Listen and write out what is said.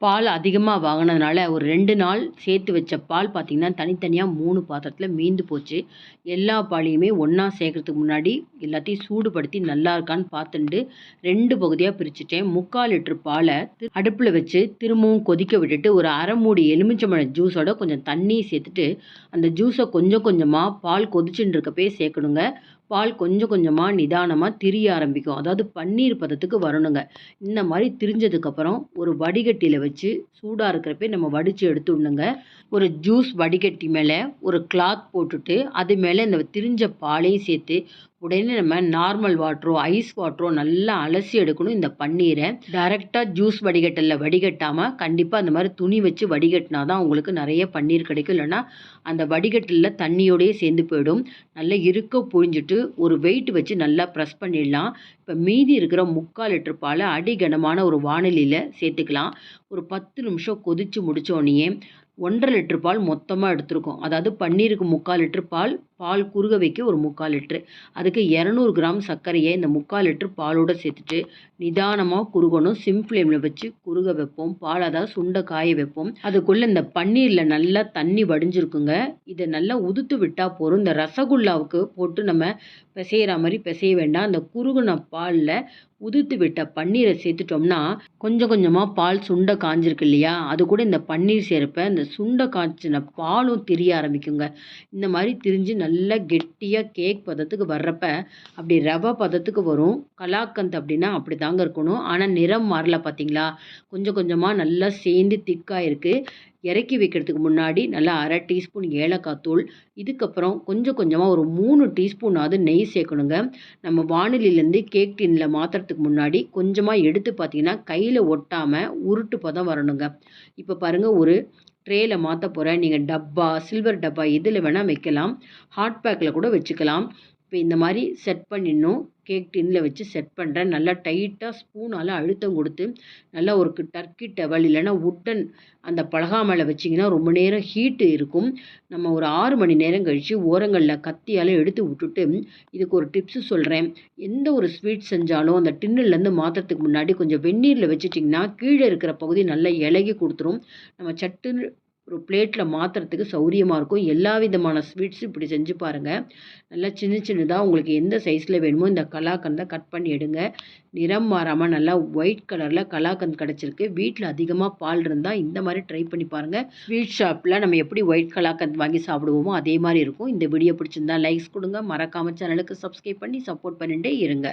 பால் அதிகமா வாங்குனதுனால, ஒரு 2 நாள் சேர்த்து வச்ச பால் பார்த்தீங்கன்னா, தனித்தனியா 3 பாத்திரத்தில மீந்து போச்சு. எல்லா பாலையுமே ஒண்ணா சேர்க்கறதுக்கு முன்னாடி, எல்லாத்தையும் சூடுபடுத்தி நல்லா இருக்கான்னு பார்த்துண்டு 2 பகுதியா பிரிச்சுட்டேன். 3/4 லிட்டர் பால அடுப்புல வச்சு திரும்பவும் கொதிக்க விட்டுட்டு, ஒரு 1/2 மூடி எலுமிச்சம்பழம் ஜூஸோட கொஞ்சம் தண்ணீய சேர்த்துட்டு, அந்த ஜூஸ கொஞ்சம் கொஞ்சமா பால் கொதிச்சுன்னு இருக்கப்பயே சேர்க்கணுங்க. பால் கொஞ்சம் கொஞ்சமா நிதானமா திரிய ஆரம்பிக்கும். அதாவது பன்னீர் பதத்துக்கு வரணுங்க. இந்த மாரி திரிஞ்சதுக்கப்புறம் ஒரு வடிகட்டியில வச்சு சூடா இருக்கிறப்பயே நம்ம வடிச்சு எடுத்துடணுங்க. ஒரு ஜூஸ் வடிகட்டி மேல ஒரு கிளாத் போட்டுட்டு, அது மேல இந்த திரிஞ்ச பாலையும் சேர்த்து, உடனே நம்ம நார்மல் வாட்டரோ, ஐஸ் வாட்டரோ நல்லா அலசி எடுக்கணும் இந்த பன்னீர. டைரக்ட்டா ஜூஸ் வடிகட்டல்ல வடிகட்டாம, கண்டிப்பா அந்த மாரி துணி வச்சு வடிகட்டினா தான் உங்களுக்கு நெறைய பன்னீர் கிடைக்கும். இல்லன்னா, அந்த வடிகட்டல்ல தண்ணியோடயே சேர்ந்து போயிடும். நல்லா இறுக்க புழிஞ்சிட்டு, ஒரு வெயிட் வச்சு நல்லா பிரஸ் பண்ணிடலாம். இப்ப மீதி இருக்கிற 3/4 லிட்டர் பால அடிகனமான ஒரு வாணலியில சேர்த்துக்கலாம். ஒரு 10 நிமிஷம் கொதிச்சு முடிச்சோனயே, 1 1/2 லிட்டர் பால் மொத்தமா எடுத்திருக்கோம். அதாவது பன்னீருக்கு 3/4 லிட்டர் பால், பால் குறுக வைக்க ஒரு 3/4 லிட்டரு. அதுக்கு 200 கிராம் சர்க்கரைய இந்த 3/4 லிட்டர் பாலோட சேர்த்துட்டு, நிதானமா குறுகணும். சிம் ஃப்ளேம்ல வச்சு குறுக வைப்போம். பால் அதாவது சுண்ட காய வைப்போம். அதுக்குள்ள இந்த பன்னீர்ல நல்லா தண்ணி வடிஞ்சிருக்குங்க. இத நல்லா உதுத்து விட்டா போதும். இந்த ரசகுல்லாவுக்கு போட்டு நம்ம பிசையிற மாரி பிசைய வேண்டாம். அந்த குறுகுன பால்ல உதுத்து விட்ட பன்னீர சேர்த்துட்டோம்னா, கொஞ்சம் கொஞ்சமா பால் சுண்ட காய்ஞ்சிருக்கு இல்லையா? அது கூட இந்த பன்னீர் சேர்ப்ப இந்த சுண்ட காய்ச்சின பாலும் திரிய ஆரம்பிக்குங்க. இந்த மாரி திரிஞ்சு நல்லா கெட்டியா கேக் பதத்துக்கு வர்றப்ப, அப்படி ரவ பதத்துக்கு வரும். கலாக்கந்த் அப்படின்னா அப்படிதாங்க இருக்கணும். ஆனா நிறம் மாறல பார்த்தீங்களா? கொஞ்சம் கொஞ்சமா நல்லா சேர்ந்து திக்கா இருக்கு. இறக்கி வைக்கிறதுக்கு முன்னாடி நல்லா 1/2 டீஸ்பூன் ஏலக்காய் தூள், இதுக்கப்புறம் கொஞ்சம் கொஞ்சமா ஒரு 3 டீஸ்பூனாவது நெய் சேர்க்கணுங்க. நம்ம வாணலிலேருந்து கேக் டின்ல மாத்துறதுக்கு முன்னாடி கொஞ்சமா எடுத்து பார்த்தீங்கன்னா, கையில ஒட்டாம உருட்டு பதம் வரணுங்க. இப்ப பாருங்க ஒரு ட்ரேல மாத்தப் போறேன். நீங்க டப்பா, சில்வர் டப்பா எதுல வேணா வைக்கலாம். ஹாட் பேக்ல கூட வச்சுக்கலாம். இப்ப இந்த மாரி செட் பண்ணிடணும். கேக் டின்ல வச்சு செட் பண்றேன். நல்லா டைட்டா ஸ்பூனால அழுத்தம் குடுத்து, நல்லா ஒரு டர்க்கி டவல் இல்லன்னா வுட்டன் அந்த பலகா மேல வச்சீங்கன்னா, ரொம்ப நேரம் ஹீட் இருக்கும். நம்ம ஒரு 6 மணி நேரம் கழிச்சு ஓரங்கள்ல கத்தியால எடுத்து விட்டுட்டு, இதுக்கு ஒரு டிப்ஸ் சொல்றேன். எந்த ஒரு ஸ்வீட் செஞ்சாலும் அந்த டின்னுலேருந்து மாத்துறதுக்கு முன்னாடி கொஞ்சம் வெந்நீர்ல வச்சுட்டிங்கன்னா, கீழ இருக்கிற பகுதி நல்லா இளகி குடுத்துரும். நம்ம சட்டுன்னு ஒரு பிளேட்ல மாத்துறதுக்கு சௌரியமா இருக்கும். எல்லா விதமான ஸ்வீட்ஸும் இப்படி செஞ்சு பாருங்க. நல்லா சின்ன சின்னதா உங்களுக்கு எந்த சைஸ்ல வேணுமோ இந்த கலாக்கந்த கட் பண்ணி எடுங்க. நிறம் மாறாம நல்லா ஒயிட் கலர்ல கலாக்கந்த் கிடைச்சிருக்கு. வீட்ல அதிகமா பால் இருந்தா இந்த மாரி ட்ரை பண்ணி பாருங்க. ஸ்வீட் ஷாப்ல நம்ம எப்படி ஒயிட் கலாக்கந்த் வாங்கி சாப்பிடுவோமோ அதே மாரி இருக்கும். இந்த வீடியோ பிடிச்சிருந்தா லைக்ஸ் குடுங்க. மறக்காம சேனலுக்கு சப்ஸ்கிரைப் பண்ணி சப்போர்ட் பண்ணிட்டே இருங்க.